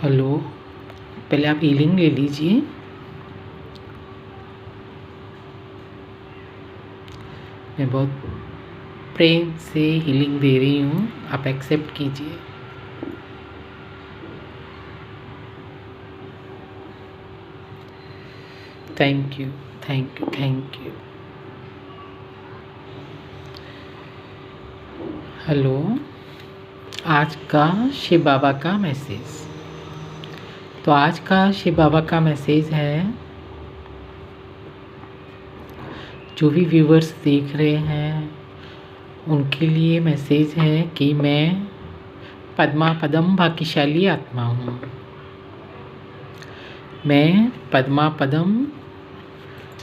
Hello. पहले आप healing ले लीजिए। मैं बहुत प्रेम से हीलिंग दे रही हूँ, आप एक्सेप्ट कीजिए। Thank you, thank you, thank you. Hello. आज का शिव बाबा का मैसेज। तो आज का शिव बाबा का मैसेज है, जो भी व्यूवर्स देख रहे हैं उनके लिए मैसेज है कि मैं पद्मा पदम भाग्यशाली आत्मा हूँ। मैं पद्मा पदम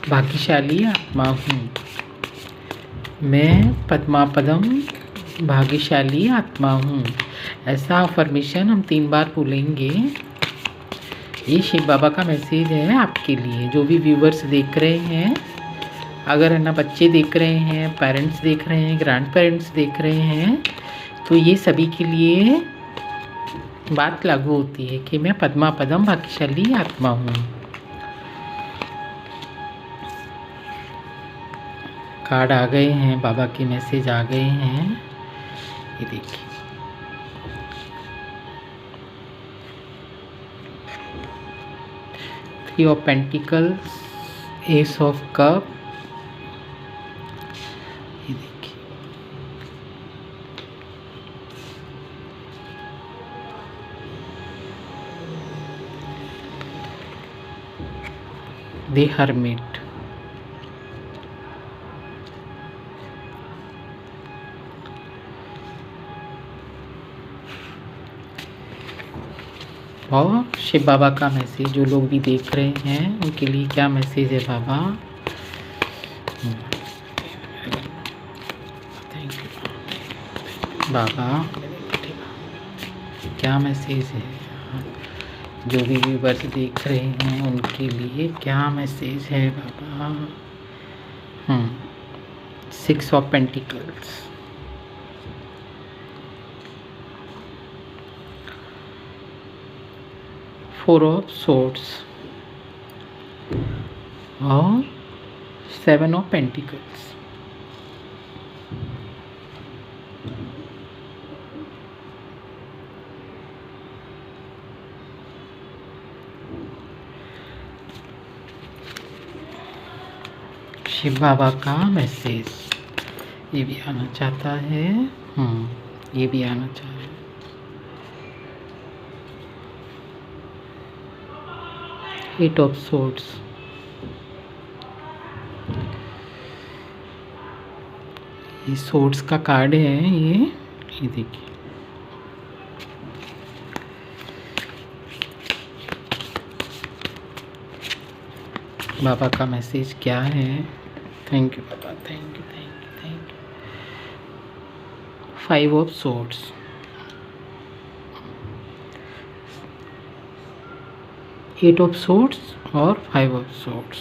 भाग्यशाली आत्मा हूँ। मैं पद्मा पदम भाग्यशाली आत्मा हूँ। ऐसा अफर्मेशन हम 3 बार बोलेंगे। ये शिव बाबा का मैसेज है आपके लिए, जो भी व्यूवर्स देख रहे हैं। अगर है ना बच्चे देख रहे हैं, पेरेंट्स देख रहे हैं, ग्रैंड पेरेंट्स देख रहे हैं, तो ये सभी के लिए बात लागू होती है कि मैं पद्मा पदम भाग्यशाली आत्मा हूँ। कार्ड आ गए हैं, बाबा के मैसेज आ गए हैं। ये देखिए, three of pentacles, S of cup. ये देखिए, द हर्मिट। और शिव बाबा का मैसेज, जो लोग भी देख रहे हैं उनके लिए क्या मैसेज है बाबा? थैंक यू बाबा, क्या मैसेज है? जो भी व्यूवर्स देख रहे हैं उनके लिए क्या मैसेज है बाबा? 6 ऑफ पेंटिकल्स, 4 ऑफ सोर्ड्स और 7 ऑफ पेंटिकल्स। शिव बाबा का मैसेज, ये भी आना चाहता है। ये भी आना चाह रहा है। 8 ऑफ सोर्ड्स, ये सोर्ड्स का कार्ड है। ये देखिए, बाबा का मैसेज क्या है? Thank you Baba, thank you, thank you, thank you. 5 of swords, 8 of swords और 5 ऑफ सोर्ड्स,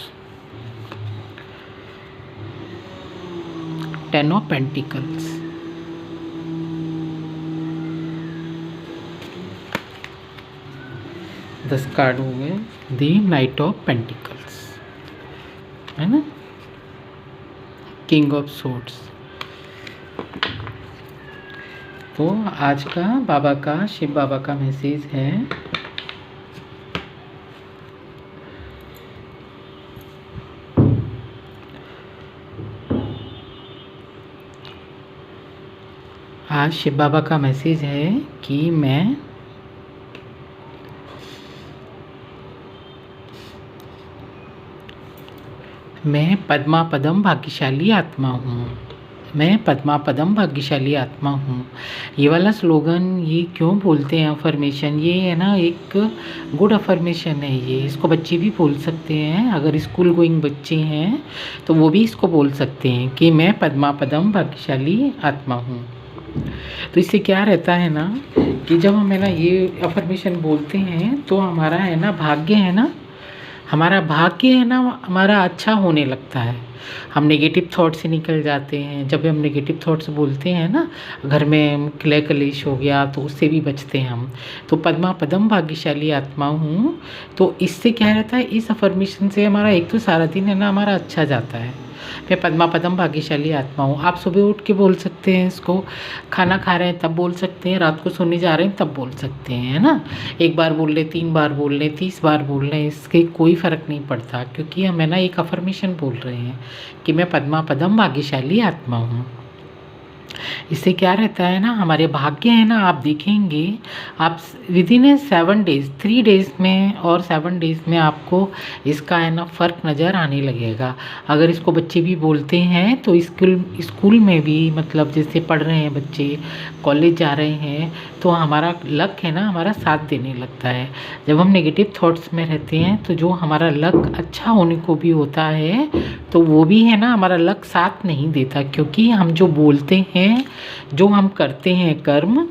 10 ऑफ पेंटिकल्स। दस कार्ड हो गए। द नाइट ऑफ पेंटिकल्स, है ना? King of swords. तो आज का बाबा का, शिव बाबा का मैसेज है, आज शिव बाबा का मैसेज है कि मैं पद्मा पदम भाग्यशाली आत्मा हूँ। मैं पद्मा पदम भाग्यशाली आत्मा हूँ। ये वाला स्लोगन ये क्यों बोलते हैं अफर्मेशन? ये है ना एक गुड अफर्मेशन है। ये इसको बच्चे भी बोल सकते हैं। अगर स्कूल गोइंग बच्चे हैं तो वो भी इसको बोल सकते हैं कि मैं पद्मा पदम भाग्यशाली आत्मा हूँ। तो इससे क्या रहता है ना कि जब हम है ना ये अफर्मेशन बोलते हैं तो हमारा है ना भाग्य है ना, हमारा भाग्य है ना हमारा अच्छा होने लगता है। हम नेगेटिव थॉट से निकल जाते हैं। जब हम नेगेटिव थॉट्स बोलते हैं ना, घर में क्ले कलेश हो गया तो उससे भी बचते हैं हम। तो पद्मा पदम भाग्यशाली आत्मा हूँ, तो इससे क्या रहता है, इस अफर्मेशन से हमारा एक तो सारा दिन है ना हमारा अच्छा जाता है। मैं पद्मा पदम भाग्यशाली आत्मा हूँ, आप सुबह उठ के बोल सकते हैं इसको, खाना खा रहे हैं तब बोल सकते हैं, रात को सोने जा रहे हैं तब बोल सकते हैं, है ना। एक बार बोल लें, 3 बार बोल लें, 30 बार बोल लें, इसके कोई फ़र्क नहीं पड़ता, क्योंकि हम है ना एक अफर्मेशन बोल रहे हैं कि मैं पद्मा पदम भाग्यशाली आत्मा हूँ। इससे क्या रहता है ना, हमारे भाग्य है ना, आप देखेंगे आप विदिन 7 डेज़, 3 डेज़ में और 7 डेज़ में आपको इसका है ना फ़र्क नज़र आने लगेगा। अगर इसको बच्चे भी बोलते हैं तो स्कूल में भी, मतलब जैसे पढ़ रहे हैं बच्चे, कॉलेज जा रहे हैं, तो हमारा लक है ना हमारा साथ देने लगता है। जब हम नेगेटिव थॉट्स में रहते हैं तो जो हमारा लक अच्छा होने को भी होता है तो वो भी है ना हमारा लक साथ नहीं देता, क्योंकि हम जो बोलते हैं, जो हम करते हैं कर्म,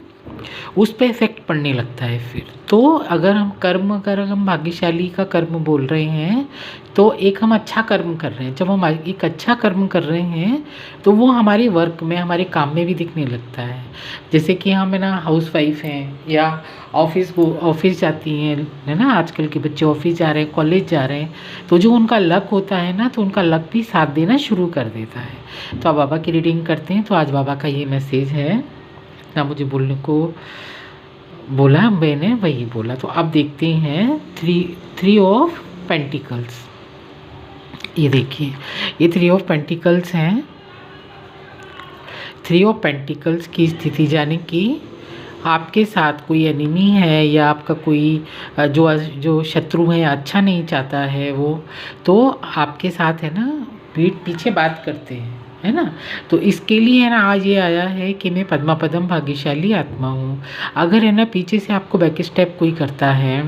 उस पे इफ़ेक्ट पड़ने लगता है फिर। तो अगर हम भाग्यशाली का कर्म बोल रहे हैं तो एक हम अच्छा कर्म कर रहे हैं। जब हम एक अच्छा कर्म कर रहे हैं तो वो हमारे वर्क में, हमारे काम में भी दिखने लगता है। जैसे कि हम है ना हाउस वाइफ हैं या ऑफिस जाती हैं, है ना, आजकल के बच्चे ऑफिस जा रहे हैं, कॉलेज जा रहे हैं, तो जो उनका लक होता है ना, तो उनका लक भी साथ देना शुरू कर देता है। तो आप बाबा की रीडिंग करते हैं तो आज बाबा का ये मैसेज है ना, मुझे बोलने को बोला मैंने वही बोला। तो अब देखते हैं थ्री ऑफ पेंटिकल्स। ये देखिए, ये 3 ऑफ पेंटिकल्स हैं। 3 ऑफ पेंटिकल्स की स्थिति, यानी कि आपके साथ कोई एनिमी है या आपका कोई जो शत्रु है, अच्छा नहीं चाहता है वो, तो आपके साथ है ना पीठ पीछे बात करते हैं, है ना। तो इसके लिए है ना आज ये आया है कि मैं पद्मा पदम भाग्यशाली आत्मा हूँ। अगर है ना पीछे से आपको बैक स्टेप कोई करता है,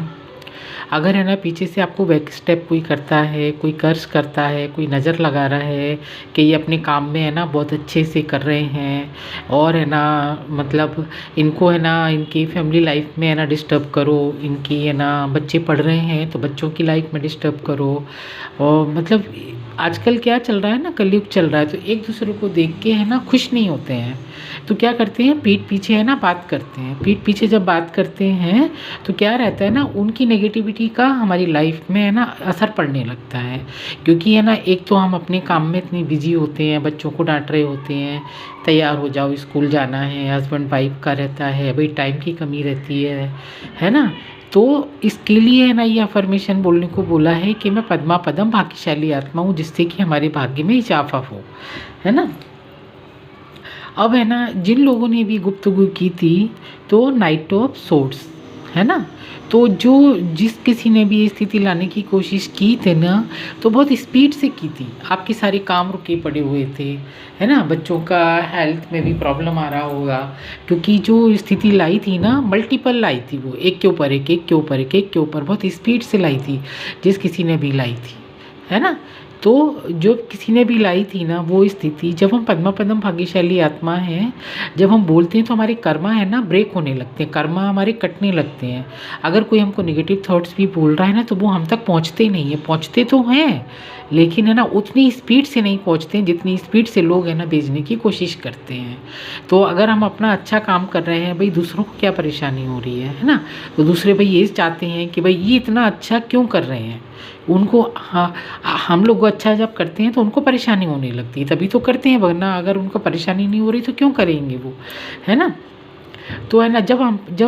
अगर है ना पीछे से आपको बैक स्टेप कोई करता है, कोई कर्ज करता है, कोई नज़र लगा रहा है कि ये अपने काम में है ना बहुत अच्छे से कर रहे हैं, और है ना मतलब इनको है ना इनकी फैमिली लाइफ में है ना डिस्टर्ब करो, इनकी है ना बच्चे पढ़ रहे हैं तो बच्चों की लाइफ में डिस्टर्ब करो, और मतलब आजकल क्या चल रहा है ना, कलयुग चल रहा है, तो एक दूसरे को देख के है ना खुश नहीं होते हैं, तो क्या करते हैं पीठ पीछे है ना बात करते हैं। पीठ पीछे जब बात करते हैं तो क्या रहता है ना, उनकी नेगेटिविटी का हमारी लाइफ में है ना असर पड़ने लगता है, क्योंकि है ना एक तो हम अपने काम में इतनी बिजी होते हैं, बच्चों को डांट रहे होते हैं, तैयार हो जाओ स्कूल जाना है, हस्बैंड वाइफ का रहता है, भाई टाइम की कमी रहती है ना। तो इसके लिए है ना ये अफर्मेशन बोलने को बोला है कि मैं पद्मा पदम भाग्यशाली आत्मा हूँ, जिससे कि हमारे भाग्य में इजाफा हो, है ना। अब है ना जिन लोगों ने भी गुफ्तगू की थी, तो नाइट ऑफ सोर्ड्स, है ना, तो जिस किसी ने भी ये स्थिति लाने की कोशिश की थी ना, तो बहुत स्पीड से की थी। आपके सारे काम रुके पड़े हुए थे, है ना, बच्चों का हेल्थ में भी प्रॉब्लम आ रहा होगा, क्योंकि जो स्थिति लाई थी ना मल्टीपल लाई थी, वो एक के ऊपर एक, एक के ऊपर एक, एक के ऊपर बहुत स्पीड से लाई थी जिस किसी ने भी लाई थी, है ना। तो जो किसी ने भी लाई थी ना वो स्थिति, जब हम पद्मा पदम भाग्यशाली आत्मा हैं, जब हम बोलते हैं तो हमारे कर्मा है ना ब्रेक होने लगते हैं, कर्मा हमारे कटने लगते हैं। अगर कोई हमको नेगेटिव थॉट्स भी बोल रहा है ना, तो वो हम तक पहुंचते नहीं है, पहुंचते तो हैं लेकिन है ना उतनी स्पीड से नहीं पहुंचते हैं जितनी स्पीड से लोग है ना भेजने की कोशिश करते हैं। तो अगर हम अपना अच्छा काम कर रहे हैं, भाई दूसरों को क्या परेशानी हो रही है ना, तो दूसरे भाई ये चाहते हैं कि भाई ये इतना अच्छा क्यों कर रहे हैं, उनको, हाँ, हम लोग अच्छा जब करते हैं तो उनको परेशानी होने लगती है, तभी तो करते हैं, वरना अगर उनको परेशानी नहीं हो रही तो क्यों करेंगे वो, है ना। तो है ना जब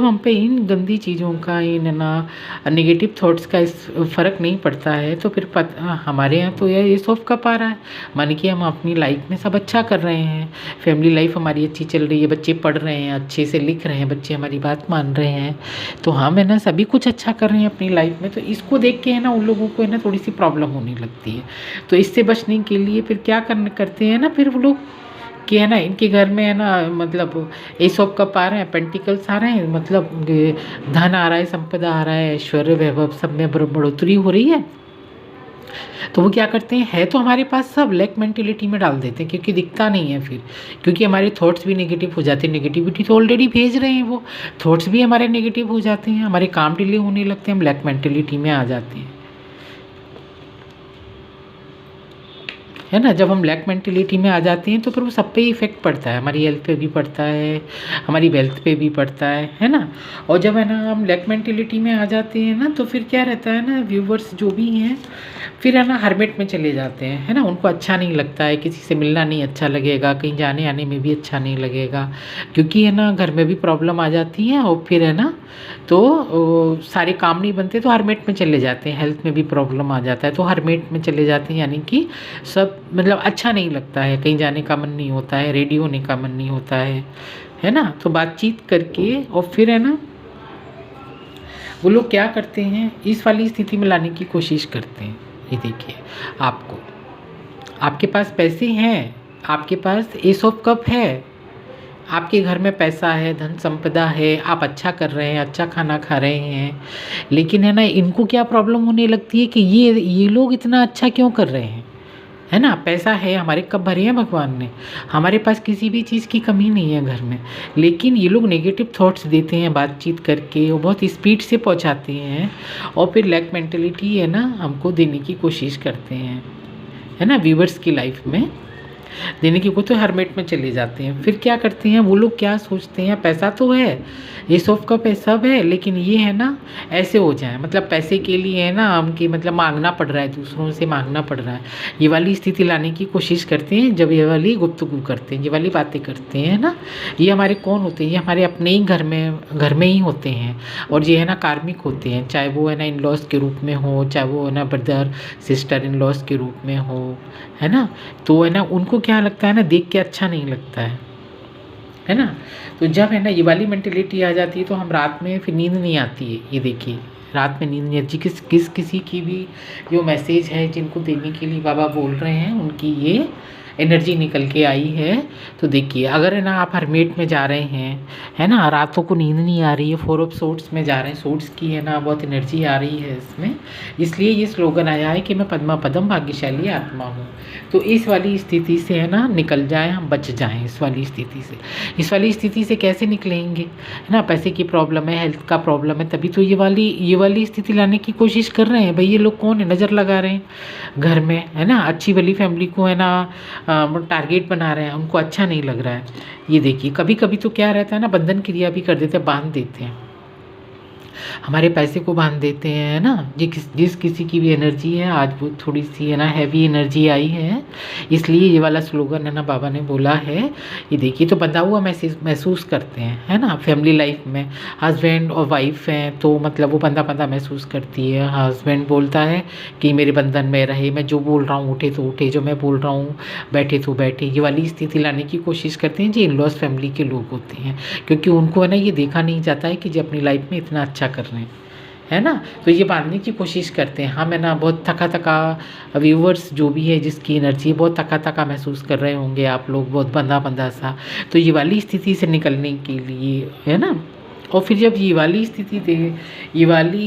हम पे इन गंदी चीज़ों का, इन ना नेगेटिव थॉट्स का इस फ़र्क नहीं पड़ता है, तो फिर हमारे यहाँ तो ये सॉल्व कर पा रहा है, मान कि हम अपनी लाइफ में सब अच्छा कर रहे हैं, फैमिली लाइफ हमारी अच्छी चल रही है, बच्चे पढ़ रहे हैं, अच्छे से लिख रहे हैं, बच्चे हमारी बात मान रहे हैं, तो हम है ना सभी कुछ अच्छा कर रहे हैं अपनी लाइफ में। तो इसको देख के है ना उन लोगों को है ना थोड़ी सी प्रॉब्लम होने लगती है। तो इससे बचने के लिए फिर क्या करते हैं ना, फिर वो लोग कि है ना इनके घर में है ना मतलब एस ऑफ कप आ रहे हैं, पेंटिकल्स आ रहे हैं, मतलब धन आ रहा है, संपदा आ रहा है, ऐश्वर्य वैभव सब में बढ़ोतरी हो रही है। तो वो क्या करते हैं, है तो हमारे पास सब, लैक मेंटेलिटी में डाल देते हैं, क्योंकि दिखता नहीं है फिर, क्योंकि हमारे थॉट्स भी नेगेटिव हो जाते हैं, नेगेटिविटी तो ऑलरेडी भेज रहे हैं, वो थॉट्स भी हमारे नेगेटिव हो जाते हैं, हमारे काम डिले होने लगते हैं, हम लैक मेंटेलिटी में आ जाते हैं। है ना। जब हम लैक मेंटेलिटी में आ जाते हैं तो फिर वो सब पे ही इफ़ेक्ट पड़ता है, हमारी हेल्थ पे भी पड़ता है, हमारी वेल्थ पे भी पड़ता है ना। और जब है ना हम लैक मेंटेलिटी में आ जाते हैं ना तो फिर क्या रहता है ना, व्यूवर्स जो भी हैं फिर है ना हर्मिट में चले जाते हैं, है ना। उनको अच्छा नहीं लगता है, किसी से मिलना नहीं अच्छा लगेगा, कहीं जाने आने में भी अच्छा नहीं लगेगा, क्योंकि है ना घर में भी प्रॉब्लम आ जाती है और फिर है ना तो सारे काम नहीं बनते तो हर्मिट में चले जाते हैं, हेल्थ में भी प्रॉब्लम आ जाता है तो हर्मिट में चले जाते हैं, यानी कि सब मतलब अच्छा नहीं लगता है, कहीं जाने का मन नहीं होता है, रेडी होने का मन नहीं होता है ना। तो बातचीत करके और फिर है ना वो लोग क्या करते हैं, इस वाली स्थिति में लाने की कोशिश करते हैं। ये देखिए, आपको आपके पास पैसे हैं, आपके पास एस ऑफ कप है, आपके घर में पैसा है, धन संपदा है, आप अच्छा कर रहे हैं, अच्छा खाना खा रहे हैं, लेकिन है ना इनको क्या प्रॉब्लम होने लगती है कि ये लोग इतना अच्छा क्यों कर रहे हैं, है ना। पैसा है, हमारे कप भरे हैं भगवान ने, हमारे पास किसी भी चीज़ की कमी नहीं है घर में, लेकिन ये लोग नेगेटिव थॉट्स देते हैं बातचीत करके, वो बहुत स्पीड से पहुंचाते हैं और फिर लैक मेंटेलिटी है ना हमको देने की कोशिश करते हैं, है ना। व्यूवर्स की लाइफ में देने की को तो हर्मिट में चले जाते हैं। फिर क्या करते हैं वो लोग, क्या सोचते हैं, पैसा तो है, ये सब का पैसा है, लेकिन ये है ना ऐसे हो जाए, मतलब पैसे के लिए है ना हमके मतलब मांगना पड़ रहा है, दूसरों से मांगना पड़ रहा है, ये वाली स्थिति लाने की कोशिश करते हैं। जब ये वाली गुफ्तगू करते हैं, ये वाली बातें करते हैं ना, ये हमारे कौन होते हैं, ये हमारे अपने ही घर में ही होते हैं, और ये है ना कार्मिक होते हैं, चाहे वो है ना इन लॉज के रूप में हो, चाहे वो है ना ब्रदर सिस्टर इन लॉज के रूप में हो, है ना। तो है ना उनको क्या लगता है ना, देख के अच्छा नहीं लगता है ना। तो जब है ना ये वाली मेंटेलिटी आ जाती है तो हम रात में फिर नींद नहीं आती है। ये देखिए, रात में नींद नहीं आती, किसी की भी जो मैसेज है जिनको देने के लिए बाबा बोल रहे हैं उनकी ये एनर्जी निकल के आई है। तो देखिए, अगर है ना आप हर्मिट में जा रहे हैं, है ना, रातों को नींद नहीं आ रही है, 4 ऑफ सोर्ट्स में जा रहे हैं, सोर्ट्स की है ना बहुत एनर्जी आ रही है इसमें, इसलिए ये स्लोगन आया है कि मैं पद्मा पदम भाग्यशाली आत्मा हूँ। तो इस वाली स्थिति से है ना निकल जाएं, हम बच जाएं इस वाली स्थिति से। इस वाली स्थिति से कैसे निकलेंगे, है ना, पैसे की प्रॉब्लम है, हेल्थ का प्रॉब्लम है, तभी तो ये वाली स्थिति लाने की कोशिश कर रहे हैं। भाई ये लोग कौन है, नज़र लगा रहे हैं घर में, है ना, अच्छी वाली फैमिली को है ना टारगेट बना रहे हैं, उनको अच्छा नहीं लग रहा है। ये देखिए, कभी कभी तो क्या रहता है ना, बंधन क्रिया भी कर देते हैं, बांध देते हैं, हमारे पैसे को बांध देते हैं, है ना। जिस किसी की भी एनर्जी है आज वो थोड़ी सी है ना हैवी एनर्जी आई है, इसलिए ये वाला स्लोगन है ना बाबा ने बोला है। ये देखिए, तो बंधा हुआ महसूस करते हैं, है ना। फैमिली लाइफ में हस्बैंड और वाइफ हैं तो मतलब वो बंधा बंधा महसूस करती है। हस्बैंड बोलता है कि मेरे बंधन में रहे, मैं जो बोल रहा हूँ उठे तो उठे, जो मैं बोल रहा हूँ बैठे तो बैठे, ये वाली स्थिति लाने की कोशिश करते हैं जो इन लॉज फैमिली के लोग होते हैं, क्योंकि उनको है ना ये देखा नहीं जाता है कि जो अपनी लाइफ में इतना अच्छा कर रहे हैं, है ना। तो ये बांधने की कोशिश करते हैं। हम है ना बहुत थका व्यूवर्स जो भी है जिसकी एनर्जी बहुत थका महसूस कर रहे होंगे आप लोग, बहुत बंधा सा। तो ये वाली स्थिति से निकलने के लिए है ना, और फिर जब ये वाली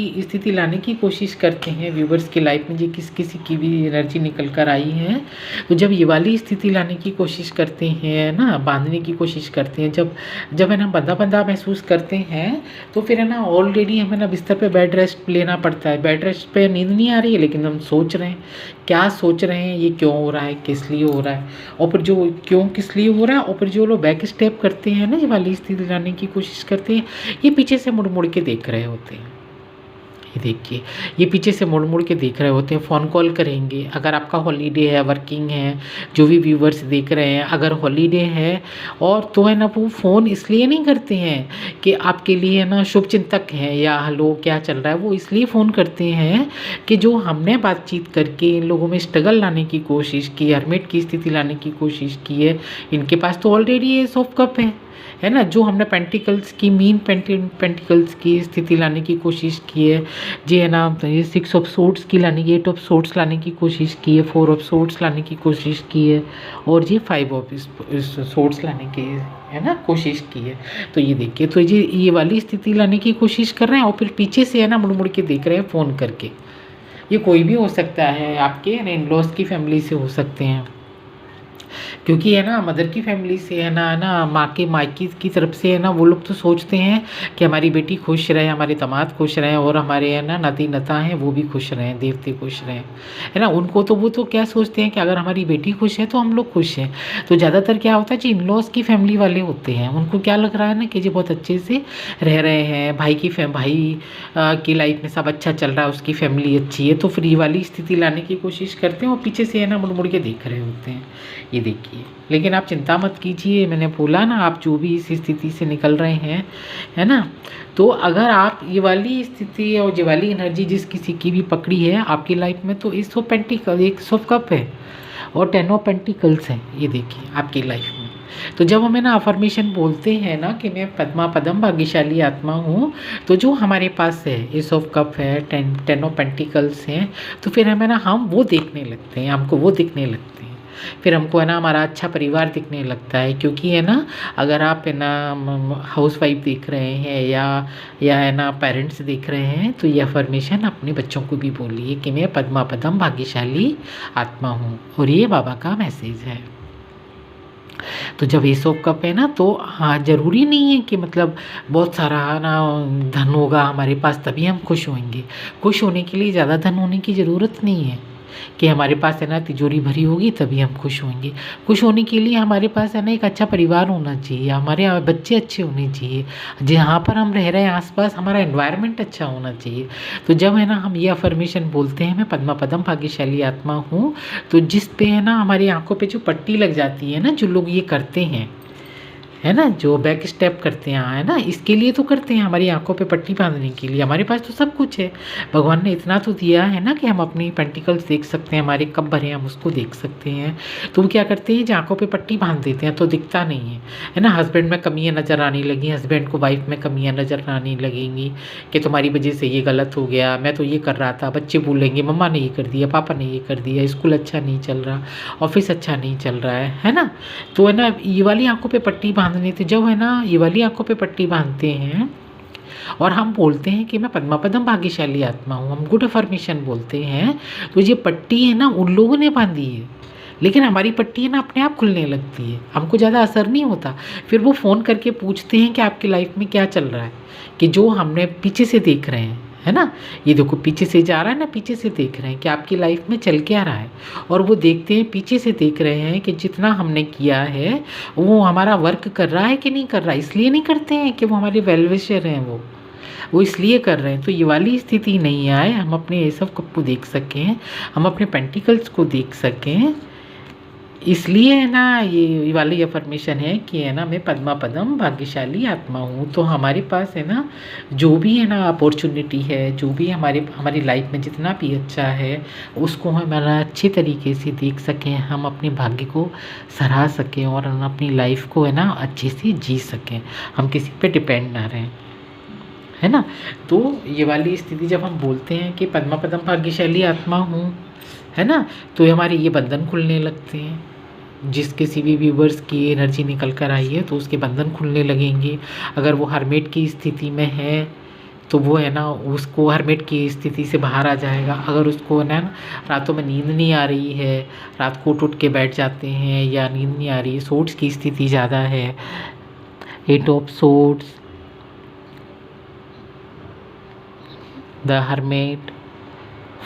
स्थिति लाने की कोशिश करते हैं व्यूवर्स की लाइफ में, जो किसी की भी एनर्जी निकल कर आई है, तो जब ये वाली स्थिति लाने की कोशिश करते हैं ना, बांधने की कोशिश करते हैं, जब है ना बंधा महसूस करते हैं, तो फिर है ना ऑलरेडी हमें ना बिस्तर पे बेड रेस्ट लेना पड़ता है। बेड रेस्ट पे नींद नहीं आ रही है, लेकिन हम सोच रहे हैं, क्या सोच रहे हैं, ये क्यों हो रहा है, किस लिए हो रहा है, और फिर जो क्यों किस लिए हो रहा है, और फिर जो लोग बैक स्टेप करते हैं ना, ये वाली स्थिति लाने की कोशिश करते हैं, ये पीछे से मुड़ मुड़ के देख रहे होते हैं। ये देखिए, ये पीछे से मुड़ मुड़ के देख रहे होते हैं, फ़ोन कॉल करेंगे। अगर आपका हॉलीडे है, वर्किंग है, जो भी व्यूवर्स देख रहे हैं, अगर हॉलीडे है और तो है ना वो फ़ोन इसलिए नहीं करते हैं कि आपके लिए है ना शुभ चिंतक हैं या हेलो क्या चल रहा है, वो इसलिए फ़ोन करते हैं कि जो हमने बातचीत करके इन लोगों में स्ट्रगल लाने की कोशिश की, हर्मिट की स्थिति लाने की कोशिश की है, इनके पास तो ऑलरेडी ये सॉफ्ट कप है ना। जो हमने पेंटिकल्स की पेंटिकल्स की स्थिति लाने की कोशिश की है, जी है ना, ये 6 ऑफ सोर्ट्स की लाने की, 8 ऑफ सोर्ट्स लाने की कोशिश की है, 4 ऑफ सोर्ट्स लाने की कोशिश की है, और ये 5 ऑफ सोर्ट्स लाने की है ना कोशिश की है। तो ये देखिए, तो ये वाली स्थिति लाने की कोशिश कर रहे हैं, और फिर पीछे से है ना मुड़ मुड़ के देख रहे हैं फ़ोन करके। ये कोई भी हो सकता है, आपके इन लॉज की फैमिली से हो सकते हैं, क्योंकि है ना मदर की फैमिली से है ना माँ के मायके की तरफ से है ना वो लोग तो सोचते हैं कि हमारी बेटी खुश रहे, हमारे दामाद खुश रहें और हमारे है ना नाती नता हैं वो भी खुश रहें, देवते खुश रहें, है ना। उनको तो वो तो क्या सोचते हैं कि अगर हमारी बेटी खुश है तो हम लोग खुश हैं। तो ज़्यादातर क्या होता है जी, इन लॉज की फैमिली वाले होते हैं, उनको क्या लग रहा है ना कि जी बहुत अच्छे से रह रहे हैं, भाई की लाइफ में सब अच्छा चल रहा है, उसकी फैमिली अच्छी है, तो फ्री वाली स्थिति लाने की कोशिश करते हैं और पीछे से है ना मुड़ मुड़ के देख रहे होते हैं। ये देखिए, लेकिन आप चिंता मत कीजिए, मैंने बोला ना आप जो भी इस स्थिति से निकल रहे हैं, है ना, तो अगर आप ये वाली स्थिति और ये वाली एनर्जी जिस किसी की भी पकड़ी है आपकी लाइफ में, तो इस 100 पेंटिकल, 100 कप है और 10 ऑफ पेंटिकल्स हैं, ये देखिए आपकी लाइफ में। तो जब हमें ना अफर्मेशन बोलते हैं ना कि मैं पद्मा पदम भाग्यशाली आत्मा हूँ, तो जो हमारे पास है एस ऑफ कप है, 10 ऑफ पेंटिकल्स हैं, तो फिर हमें ना हम वो देखने लगते हैं, हमको वो दिखने लगते हैं, फिर हमको है ना हमारा अच्छा परिवार दिखने लगता है। क्योंकि है ना अगर आप है ना हाउस वाइफ देख रहे हैं या है ना पेरेंट्स देख रहे हैं, तो ये अफर्मेशन अपने बच्चों को भी बोलिए कि मैं पद्मा पदम भाग्यशाली आत्मा हूँ, और ये बाबा का मैसेज है। तो जब एस ऑफ कप है ना, तो हाँ ज़रूरी नहीं है कि मतलब बहुत सारा ना धन होगा हमारे पास तभी हम खुश होंगे। खुश होने के लिए ज़्यादा धन होने की ज़रूरत नहीं है कि हमारे पास है ना तिजोरी भरी होगी तभी हम खुश होंगे। खुश होने के लिए हमारे पास है ना एक अच्छा परिवार होना चाहिए, हमारे बच्चे अच्छे होने चाहिए, जहाँ पर हम रह रहे हैं आसपास हमारा एनवायरनमेंट अच्छा होना चाहिए। तो जब है ना हम ये अफर्मेशन बोलते हैं मैं पद्मा पदम भाग्यशाली आत्मा हूँ, तो जिस पे है ना हमारी आंखों पे जो पट्टी लग जाती है ना, जो लोग ये करते हैं है ना, जो बैक स्टेप करते हैं, है ना, इसके लिए तो करते हैं, हमारी आंखों पे पट्टी बांधने के लिए। हमारे पास तो सब कुछ है, भगवान ने इतना तो दिया है ना कि हम अपनी पेंटिकल्स देख सकते हैं, हमारे कब भरे हैं हम उसको देख सकते हैं। तो वो क्या करते हैं, जो आंखों पे पट्टी बांध देते हैं तो दिखता नहीं है ना। हस्बैंड में कमियाँ नज़र आने लगी, हस्बैंड को वाइफ में कमियाँ नज़र आने लगेंगी कि तुम्हारी वजह से ये गलत हो गया, मैं तो ये कर रहा था। बच्चे बोलेंगे मम्मा ने ये कर दिया, पापा ने ये कर दिया, स्कूल अच्छा नहीं चल रहा, ऑफिस अच्छा नहीं चल रहा है ना। तो है ना ये वाली आंखों पे पट्टी बांधने थे, जब है ना ये वाली आंखों पे पट्टी बांधते हैं और हम बोलते हैं कि मैं पद्मा पदम भाग्यशाली आत्मा हूँ, हम गुड अफर्मेशन बोलते हैं, तो ये पट्टी है ना उन लोगों ने बांधी है, लेकिन हमारी पट्टी है ना अपने आप खुलने लगती है, हमको ज़्यादा असर नहीं होता। फिर वो फ़ोन करके पूछते हैं कि आपकी लाइफ में क्या चल रहा है, कि जो हमने पीछे से देख रहे हैं, है ना, ये देखो पीछे से जा रहा है ना, पीछे से देख रहे हैं कि आपकी लाइफ में चल क्या रहा है, और वो देखते हैं पीछे से देख रहे हैं कि जितना हमने किया है वो हमारा वर्क कर रहा है कि नहीं कर रहा है। इसलिए नहीं करते हैं कि वो हमारे वेल विशर हैं, वो इसलिए कर रहे हैं। तो ये वाली स्थिति नहीं आए, हम अपने ये सब को देख सकें, हम अपने पेंटिकल्स को देख सकें, इसलिए है ना ये वाली अफर्मेशन है कि है ना मैं पद्मा पदम भाग्यशाली आत्मा हूँ। तो हमारे पास है ना जो भी है ना अपॉर्चुनिटी है, जो भी हमारी लाइफ में जितना भी अच्छा है उसको हम अच्छे तरीके से देख सकें, हम अपने भाग्य को सराह सकें और हम अपनी लाइफ को है ना अच्छे से जी सकें, हम किसी पे डिपेंड ना रहें, है ना। तो ये वाली स्थिति जब हम बोलते हैं कि पद्मा पदम भाग्यशाली आत्मा हूँ, है ना, तो हमारे ये बंधन खुलने लगते हैं। जिस किसी भी व्यूवर्स की एनर्जी निकल कर आई है तो उसके बंधन खुलने लगेंगे। अगर वो हर्मिट की स्थिति में है तो वो है ना उसको हर्मिट की स्थिति से बाहर आ जाएगा। अगर उसको है ना रातों में नींद नहीं आ रही है, रात को उठ के बैठ जाते हैं या नींद नहीं आ रही है, सोर्ट्स की स्थिति ज़्यादा है, 8 of sorts, the hermit,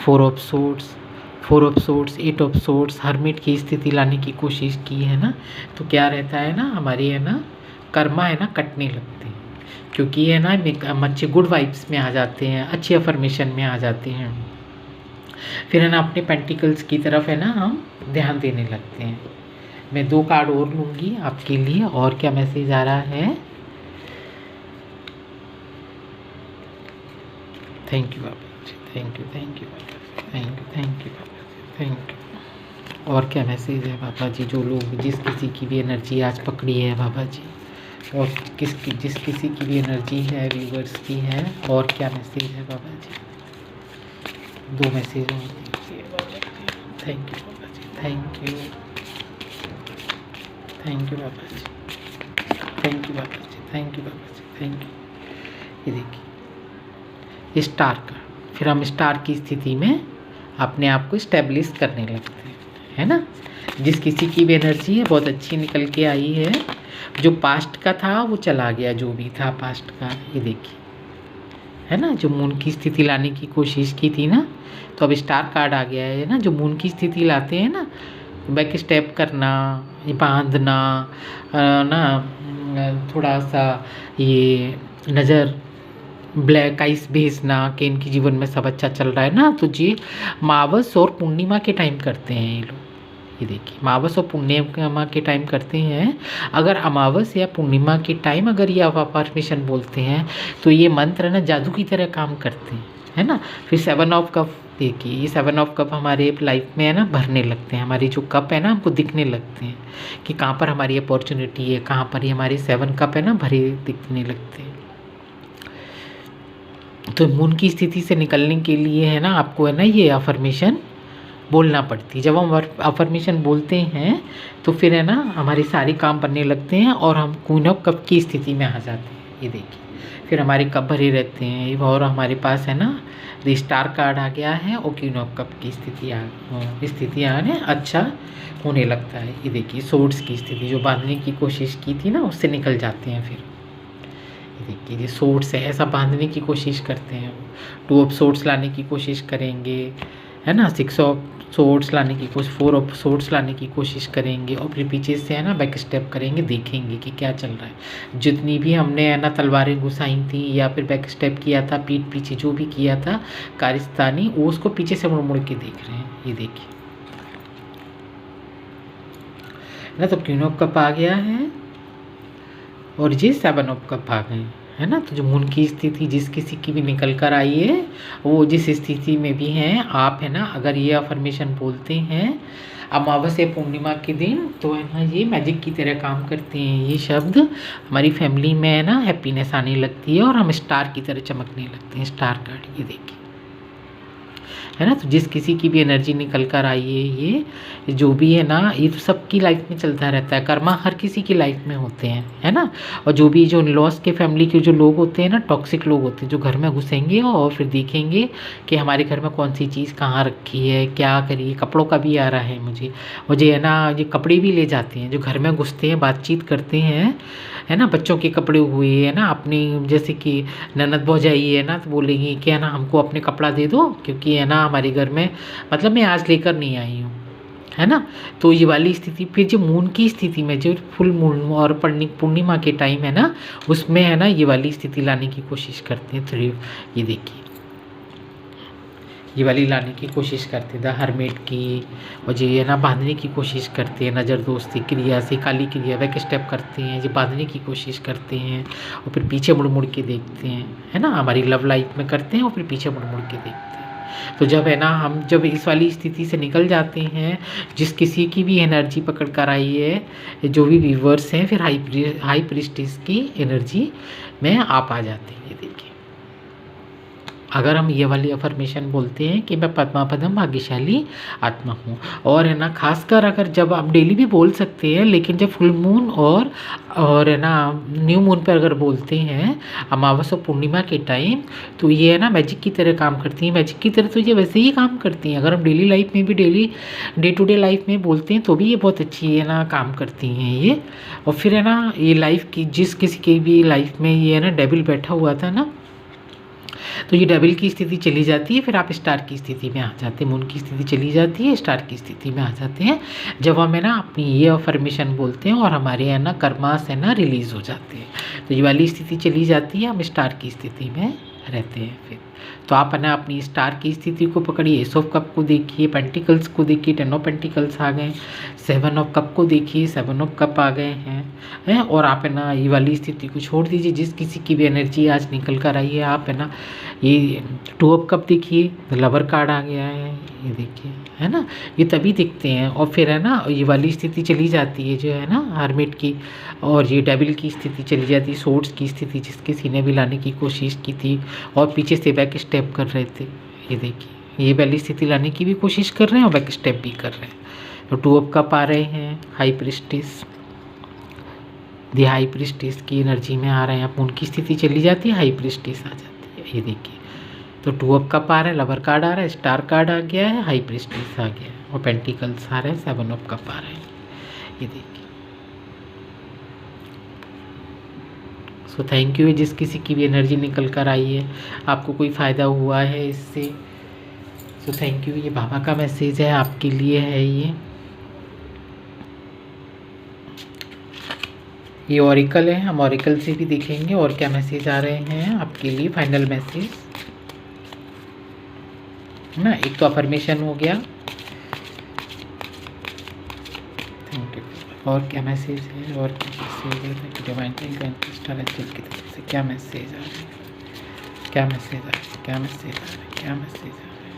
4 of sorts, 4 of sorts, 8 of sorts, hermit की स्थिति लाने की कोशिश की है ना, तो क्या रहता है ना हमारे है ना कर्मा है ना कटने लगते हैं। क्योंकि है ना हम अच्छे गुड वाइब्स में आ जाते हैं, अच्छे अफर्मेशन में आ जाते हैं, फिर है ना अपने पेंटिकल्स की तरफ है ना हम ध्यान देने लगते हैं। मैं 2 कार्ड और लूँगी आपके लिए, और क्या मैसेज आ रहा है। Thank you Baba ji, thank you, thank you Baba ji, thank you, thank you Baba ji, thank you. और क्या मैसेज है बाबा जी, जो लोग जिस किसी की भी एनर्जी आज पकड़ी है बाबा जी, और जिस किसी की भी एनर्जी है व्यूवर्स की है, और क्या मैसेज है बाबा जी। 2 मैसेज और दीजिए बाबा जी। Thank you Baba ji, thank you, thank you Baba ji, thank you Baba ji, thank you Baba ji, thank you. ये देखिए स्टार का, फिर हम स्टार की स्थिति में अपने आप को इस्टेब्लिश करने लगते हैं, है ना। जिस किसी की भी एनर्जी है बहुत अच्छी निकल के आई है। जो पास्ट का था वो चला गया, जो भी था पास्ट का, ये देखिए, है ना। जो मून की स्थिति लाने की कोशिश की थी ना, तो अब स्टार कार्ड आ गया है ना। जो मून की स्थिति लाते हैं ना, बैक स्टेप करना, ये बांधना, थोड़ा सा ये नज़र ब्लैक आइस भेजना कि इनके जीवन में सब अच्छा चल रहा है ना, तो ये अमावस और पूर्णिमा के टाइम करते हैं ये लोग। ये देखिए, अमावस और पूर्णिमा के टाइम करते हैं। अगर अमावस या पूर्णिमा के टाइम अगर ये आप अफर्मेशन बोलते हैं तो ये मंत्र ना जादू की तरह काम करते हैं, है ना। फिर 7 ऑफ कप देखिए, ये 7 ऑफ कप हमारे लाइफ में है ना भरने लगते हैं। हमारी जो कप है ना हमको दिखने लगते हैं कि कहाँ पर हमारी अपॉर्चुनिटी है, कहाँ पर ये हमारे 7 कप है ना भरे दिखने लगते हैं। तो मून की स्थिति से निकलने के लिए है ना आपको है ना ये अफर्मेशन बोलना पड़ती है। जब हम अफर्मेशन बोलते हैं तो फिर है ना हमारे सारे काम बनने लगते हैं और हम क्वीन ऑफ कप की स्थिति में आ जाते हैं। ये देखिए, फिर हमारे कप भरे रहते हैं और हमारे पास है ना स्टार कार्ड आ गया है और क्वीन ऑफ कप की स्थिति आने अच्छा होने लगता है। ये देखिए, सोर्ड्स की स्थिति जो बांधने की कोशिश की थी ना उससे निकल जाते हैं। फिर ये देखिए, ये सोर्ड्स है, ऐसा बांधने की कोशिश करते हैं। 2 ऑफ सोर्ड्स लाने की कोशिश करेंगे, है ना। 6 ऑफ सोर्ड्स लाने की कोशिश, 4 ऑफ सोर्ड्स लाने की कोशिश करेंगे और फिर पीछे से है ना बैक स्टेप करेंगे, देखेंगे कि क्या चल रहा है। जितनी भी हमने है ना तलवारें घुसाई थी या फिर बैक स्टेप किया था, पीठ पीछे जो भी किया था कारस्तानी, वो उसको पीछे से मुड़ मुड़ के देख रहे हैं। ये देखिए ना, तो क्वीन ऑफ कप आ गया है और ये 7 ऑफ कप आ गए, है ना। तो जो मून की स्थिति जिस किसी की भी निकल कर आई है, वो जिस स्थिति में भी हैं आप, है ना, अगर ये अफर्मेशन बोलते हैं अमावस या पूर्णिमा के दिन, तो है ना ये मैजिक की तरह काम करते हैं। ये शब्द हमारी फैमिली में है ना हैप्पीनेस आने लगती है और हम स्टार की तरह चमकने लगते हैं। स्टार कार्ड ये देखिए, है ना। तो जिस किसी की भी एनर्जी निकल कर आई है, ये जो भी है ना, ये तो सबकी लाइफ में चलता रहता है। कर्मा हर किसी की लाइफ में होते हैं, है ना। और जो भी जो लॉस के फैमिली के जो लोग होते हैं ना, टॉक्सिक लोग होते हैं, जो घर में घुसेंगे और फिर देखेंगे कि हमारे घर में कौन सी चीज़ कहाँ रखी है, क्या करिए। कपड़ों का भी आ रहा है मुझे है ना, ये कपड़े भी ले जाते हैं। जो घर में घुसते हैं, बातचीत करते हैं, है ना। बच्चों के कपड़े हुए, है ना, अपनी जैसे कि ननद भौजाई है ना, तो बोलेंगी कि है ना हमको अपने कपड़ा दे दो, क्योंकि है ना हमारे घर में मतलब मैं आज लेकर नहीं आई हूँ, है ना। तो ये वाली स्थिति फिर जो मून की स्थिति में, जो फुल मून और पूर्णिमा के टाइम है ना, उसमें है ना ये वाली स्थिति लाने की कोशिश करते हैं। 3 ये देखिए, ये वाली लाने की कोशिश करते थे हरमेट की, और ये है ना बांधने की कोशिश करते हैं। नज़र दोस्ती क्रिया से काली क्रिया बैक स्टेप करते हैं, ये बांधने की कोशिश करते हैं और फिर पीछे मुड़ मुड़ के देखते हैं, है ना। हमारी लव लाइफ में करते हैं और फिर पीछे मुड़ मुड़ के देखते हैं। तो जब है ना हम जब इस वाली स्थिति से निकल जाते हैं, जिस किसी की भी एनर्जी पकड़ कर आई है, जो भी व्यूवर्स हैं, फिर हाई प्रीस्टेस की एनर्जी में आप आ जाते हैं। ये देखिए, अगर हम ये वाली अफर्मेशन बोलते हैं कि मैं पद्मापदम भाग्यशाली आत्मा हूँ, और है ना खासकर अगर जब आप डेली भी बोल सकते हैं, लेकिन जब फुल मून और है ना न्यू मून पर अगर बोलते हैं अमावस और पूर्णिमा के टाइम, तो ये है ना मैजिक की तरह काम करती हैं। मैजिक की तरह तो ये वैसे ही काम करती हैं। अगर हम डेली लाइफ में भी डे टू डे लाइफ में बोलते हैं तो भी ये बहुत अच्छी है ना काम करती हैं ये। और फिर है ना ये लाइफ की जिस किसी की भी लाइफ में ये है ना डेविल बैठा हुआ था ना, तो ये डेविल की स्थिति चली जाती है, फिर आप स्टार की स्थिति में आ जाते हैं। मून की स्थिति चली जाती है, स्टार की स्थिति में आ जाते हैं। जब हम है ना अपनी ये अफर्मेशन बोलते हैं और हमारे है ना कर्मास है ना रिलीज हो जाते हैं, तो ये वाली स्थिति चली जाती है, हम स्टार की स्थिति में रहते हैं। फिर तो आप है ना अपनी स्टार की स्थिति को पकड़िए, एस ऑफ कप को देखिए, पेंटिकल्स को देखिए, 10 ऑफ पेंटिकल्स आ गए, 7 ऑफ कप को देखिए, 7 ऑफ कप आ गए हैं। और आप है ना ये वाली स्थिति को छोड़ दीजिए। जिस किसी की भी एनर्जी आज निकल कर आई है, आप है ना ये 2 ऑफ कप देखिए, लवर कार्ड आ गया है, ये देखिए, है ना। ये तभी दिखते हैं और फिर है ना ये वाली स्थिति चली जाती है जो है ना हरमिट की, और ये डेविल की स्थिति चली जाती है, सोर्ड्स की स्थिति जिस किसी ने भी लाने की कोशिश की थी और पीछे से बैक स्टेप कर रहे थे। ये देखिए, ये वाली स्थिति लाने की भी कोशिश कर रहे हैं और बैक स्टेप भी कर रहे हैं। तो 2 ऑफ कप आ रहे हैं, हाई प्रीस्टेस, दी हाई प्रीस्टेस की एनर्जी में आ रहे हैं। अब उनकी स्थिति चली जाती है, हाई प्रीस्टेस आ जाती है। ये देखिए, तो 2 ऑफ कप आ रहा है, लवर कार्ड आ रहा है, स्टार कार्ड आ गया है, हाई प्रीस्टेस आ गया है। और पेंटिकल्स आ रहे हैं, 7 ऑफ कप आ रहे हैं, ये देखिए। सो थैंक यू। जिस किसी की भी एनर्जी निकल कर आई है, आपको कोई फ़ायदा हुआ है इससे, सो थैंक यू। ये बाबा का मैसेज है, आपके लिए है ये ऑरिकल है, हम ऑरिकल से भी देखेंगे और क्या मैसेज आ रहे हैं आपके लिए, फाइनल मैसेज ना। एक तो अफर्मेशन हो गया, थैंक यू। और क्या मैसेज है, और क्या मैसेज है डिवाइन स्टार एंजल की तरफ से, क्या मैसेज आ रहा है, क्या मैसेज आ रहा है, क्या मैसेज आ रहा है, क्या मैसेज आ रहा है,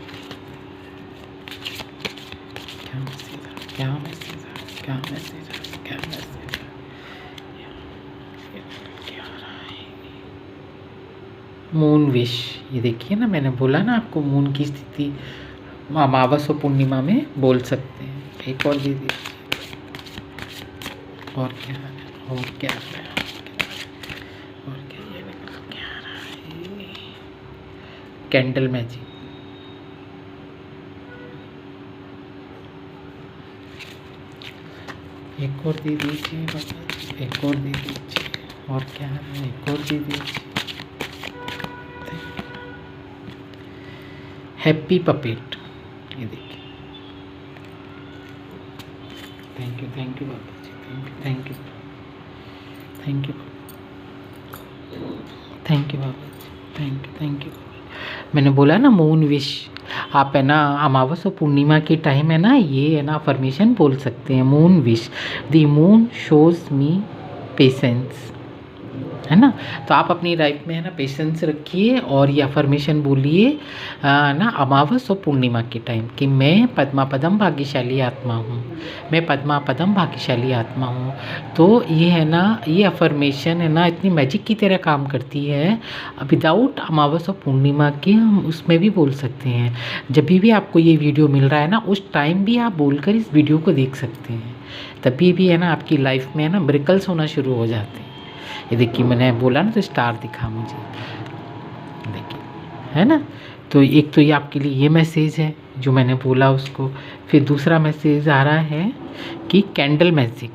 क्या मैसेज आ रहा है, क्या मैसेज आ रहा है, क्या मैसेज आ रहा है, क्या मैसेज क्या आ रहा है। मून विश, ये देखिए ना, मैंने बोला ना आपको, मून की स्थिति अमावस और पूर्णिमा में बोल सकते हैं। एक और दे दीजिए, और क्या है, और क्या है, और क्या ये निकल क्या आ रहा है, कैंडल मैजिक। एक और दे दीजिए बाबा, एक और दे दीजिए, और क्या है, एक और दे दीजिए। हैप्पी पपेट, ये देखिए। Thank you Baba ji, thank you thank you thank you Baba ji, thank you. मैंने बोला ना मून विश, आप है ना अमावस और पूर्णिमा के टाइम है ना, ये है ना अफर्मेशन बोल सकते हैं। Moon wish, the moon shows me patience, है ना। तो आप अपनी लाइफ में है ना पेशेंस रखिए और ये अफर्मेशन बोलिए ना अमावस और पूर्णिमा के टाइम कि मैं पद्मा पदम भाग्यशाली आत्मा हूँ, मैं पद्मा पदम भाग्यशाली आत्मा हूँ। तो ये है ना, ये अफर्मेशन है ना इतनी मैजिक की तरह काम करती है। विदाउट अमावस और पूर्णिमा के हम उसमें भी बोल सकते हैं। जब भी आपको ये वीडियो मिल रहा है ना, उस टाइम भी आप बोलकर इस वीडियो को देख सकते हैं। तभी भी है ना आपकी लाइफ में है ना मिरेकल्स होना शुरू हो जाते हैं। ये देखिए, मैंने बोला ना तो स्टार दिखा मुझे, देखिए, है ना। तो एक तो ये आपके लिए ये मैसेज है जो मैंने बोला उसको। फिर दूसरा मैसेज आ रहा है कि कैंडल मैजिक,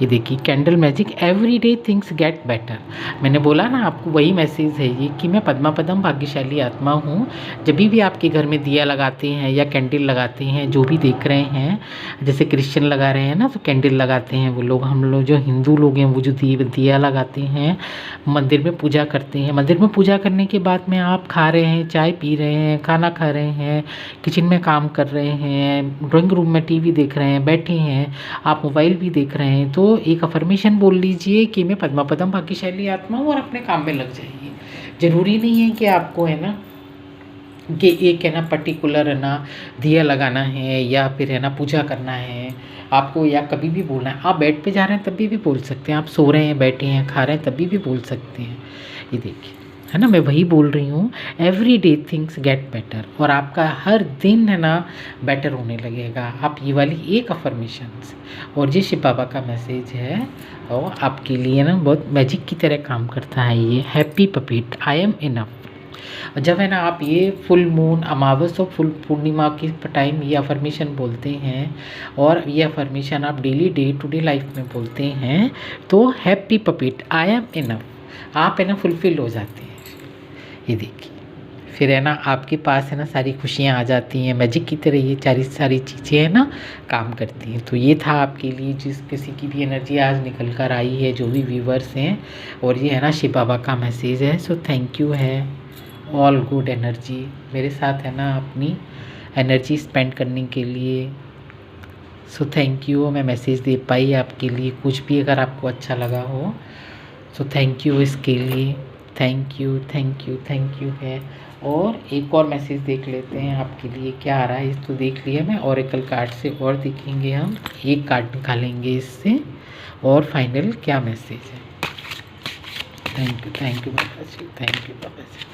ये देखिए candle magic, every day things get better. मैंने बोला ना आपको, वही मैसेज है ये कि मैं पद्मा पदम भाग्यशाली आत्मा हूँ। जब भी आपके घर में दिया लगाते हैं या कैंडल लगाते हैं, जो भी देख रहे हैं, जैसे क्रिश्चियन लगा रहे हैं ना तो कैंडल लगाते हैं वो लोग, हम लोग जो हिंदू लोग हैं वो जो दिया लगाते हैं, मंदिर में पूजा करते हैं। मंदिर में पूजा करने के बाद में आप खा रहे हैं, चाय पी रहे हैं, खाना खा रहे हैं, किचन में काम कर रहे हैं, ड्राइंग रूम में टीवी देख रहे हैं, बैठे हैं, आप मोबाइल भी देख रहे हैं, तो एक अफर्मेशन बोल लीजिए कि मैं पद्मा पदम भाग्यशाली आत्मा हूँ और अपने काम में लग जाइए। ज़रूरी नहीं है कि आपको है ना कि एक है ना पर्टिकुलर है ना दिया लगाना है या फिर है ना पूजा करना है आपको, या कभी भी बोलना है। आप बेड पे जा रहे हैं तभी भी बोल सकते हैं, आप सो रहे हैं, बैठे हैं, खा रहे हैं, तभी भी बोल सकते हैं। ये देखिए, है ना, मैं वही बोल रही हूँ, every day things get better, और आपका हर दिन है ना बेटर होने लगेगा। आप ये वाली एक अफर्मेशन से, और ये शिव बाबा का मैसेज है और आपके लिए ना बहुत मैजिक की तरह काम करता है ये। Happy puppet, I am enough. जब है ना आप ये फुल मून, अमावस और फुल पूर्णिमा के टाइम ये अफर्मेशन बोलते हैं और ये अफर्मेशन आप daily day to day life में बोलते हैं, तो happy puppet, I am enough, आप है ना फुलफिल हो जाते हैं। ये देखिए, फिर है ना आपके पास है ना सारी खुशियाँ आ जाती हैं। मैजिक की तरह ये सारी चीज़ें है ना काम करती हैं। तो ये था आपके लिए, जिस किसी की भी एनर्जी आज निकल कर आई है, जो भी व्यूवर्स हैं, और ये है ना शिव बाबा का मैसेज है। सो थैंक यू है, ऑल गुड एनर्जी मेरे साथ है ना अपनी एनर्जी स्पेंड करने के लिए। सो थैंक यू, मैं मैसेज दे पाई आपके लिए, कुछ भी अगर आपको अच्छा लगा हो, सो थैंक यू इसके लिए, थैंक यू है। और एक और मैसेज देख लेते हैं आपके लिए क्या आ रहा है। इस तो देख लिया मैं, ओरेकल कार्ड से और देखेंगे हम, एक कार्ड निकालेंगे इससे और फाइनल क्या मैसेज है। Thank you Baba ji, thank you Baba ji,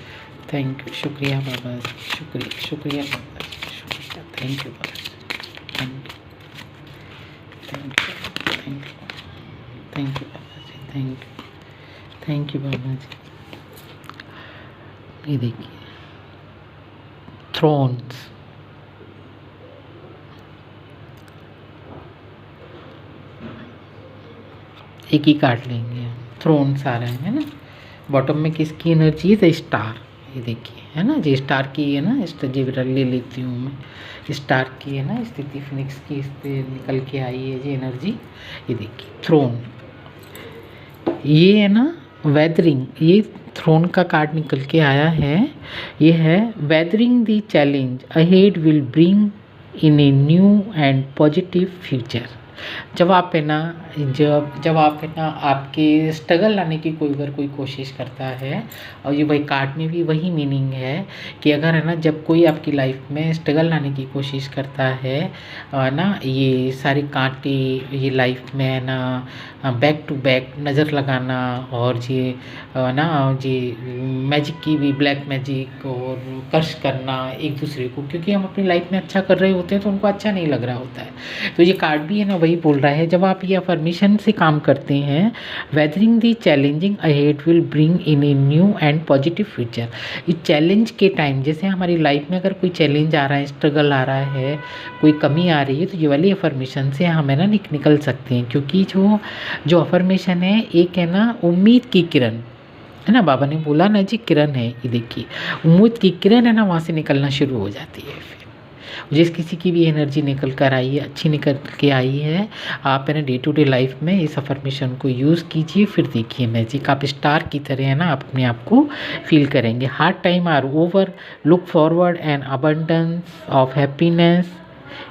thank you, शुक्रिया बाबा जी, शुक्रिया बाबा जी, शुक्रिया, thank you Baba ji, thank you Baba ji, thank you बाबा जी। ये देखिए, थ्रोन्स, एक ही कार्ड लेंगे, थ्रोन सारे हैं ना। बॉटम में किसकी एनर्जी है? द स्टार, ये देखिए है ना, जो स्टार की है ना, स्टार ले लेती हूँ मैं, स्टार की है ना स्थिति, फिनिक्स की इस पे निकल के आई है जी एनर्जी। ये देखिए थ्रोन, ये है ना वेदरिंग, ये थ्रोन का कार्ड निकल के आया है। ये है weathering the challenge ahead will bring in a new and positive future. जब आप है ना, जब आप है ना आपके स्ट्रगल लाने की कोई कोशिश करता है, और ये भाई कार्ड में भी वही मीनिंग है कि अगर है ना जब कोई आपकी लाइफ में स्ट्रगल लाने की कोशिश करता है ना, ये सारे कांटे ये लाइफ में है ना बैक टू बैक नज़र लगाना, और ये ना ये मैजिक की भी ब्लैक मैजिक और कर्श करना एक दूसरे को, क्योंकि हम अपनी लाइफ में अच्छा कर रहे होते हैं तो उनको अच्छा नहीं लग रहा होता है। तो ये कार्ड भी है ना वही बोल रहा है, जब आप ये अफर्मेशन से काम करते हैं, weathering the challenging ahead will bring in a new and positive future. इस चैलेंज के टाइम, जैसे हमारी लाइफ में अगर कोई चैलेंज आ रहा है, स्ट्रगल आ रहा है, कोई कमी आ रही है, तो ये वाली अफर्मेशन से हम है ना निकल सकते हैं, क्योंकि जो अफर्मेशन है एक है ना उम्मीद की किरण है ना, बाबा ने बोला ना जी किरण है, ये देखिए उम्मीद की किरण है ना, वहाँ से निकलना शुरू हो जाती है। फिर जिस किसी की भी एनर्जी निकल कर आई है, अच्छी निकल के आई है, आप है ना डे टू डे लाइफ में इस अफर्मेशन को यूज़ कीजिए, फिर देखिए मैजिक, आप स्टार की तरह है ना अपने आप को फील करेंगे। Hard time are over, look forward and abundance of happiness,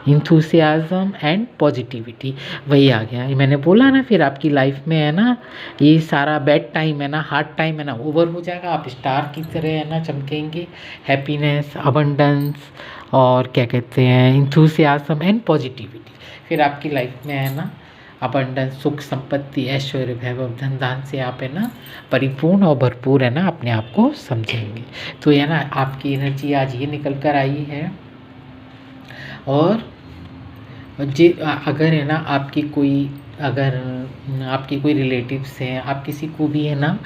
enthusiasm and positivity, वही आ गया। ये मैंने बोला ना, फिर आपकी लाइफ में है ना ये सारा बैड टाइम है ना, हार्ड टाइम है ना ओवर हो जाएगा, आप स्टार की तरह है ना चमकेंगे। हैप्पीनेस, अबंडेंस और क्या कहते हैं इंथुसियाज्म एंड पॉजिटिविटी, फिर आपकी लाइफ में है ना अबंडेंस, सुख संपत्ति, ऐश्वर्य, वैभव, धन दान से आप है ना परिपूर्ण और भरपूर है ना अपने आप को समझेंगे। तो ये ना आपकी एनर्जी आज ये निकल कर आई है। और जे अगर है ना आपकी कोई रिलेटिव्स हैं, आप किसी को भी है ना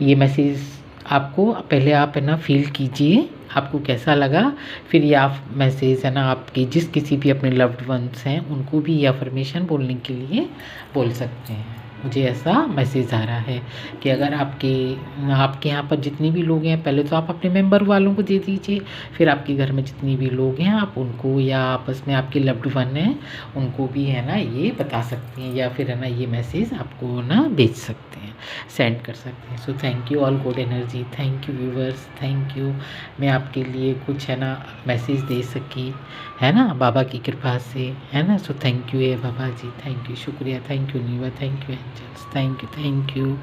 ये मैसेज आपको पहले आप है ना फील कीजिए आपको कैसा लगा, फिर ये आप मैसेज है ना आपकी जिस किसी भी अपने लव्ड वंस हैं उनको भी ये अफर्मेशन बोलने के लिए बोल सकते हैं। मुझे ऐसा मैसेज आ रहा है कि अगर आपके यहाँ पर जितने भी लोग हैं, पहले तो आप अपने मेंबर वालों को दे दीजिए, फिर आपके घर में जितने भी लोग हैं आप उनको, या आपस में आपके लव्ड वन हैं उनको भी है ना ये बता सकते हैं, या फिर है ना ये मैसेज आपको ना भेज सकते हैं, सेंड कर सकते हैं। सो thank you all good energy, thank you viewers, thank you, मैं आपके लिए कुछ है ना मैसेज दे सकी है ना बाबा की कृपा से, है ना। सो थैंक यू है बाबा जी, थैंक यू, शुक्रिया, थैंक यू नीवा, thank you angels, thank you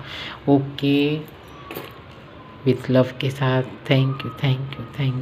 okay, with love के साथ, थैंक यू।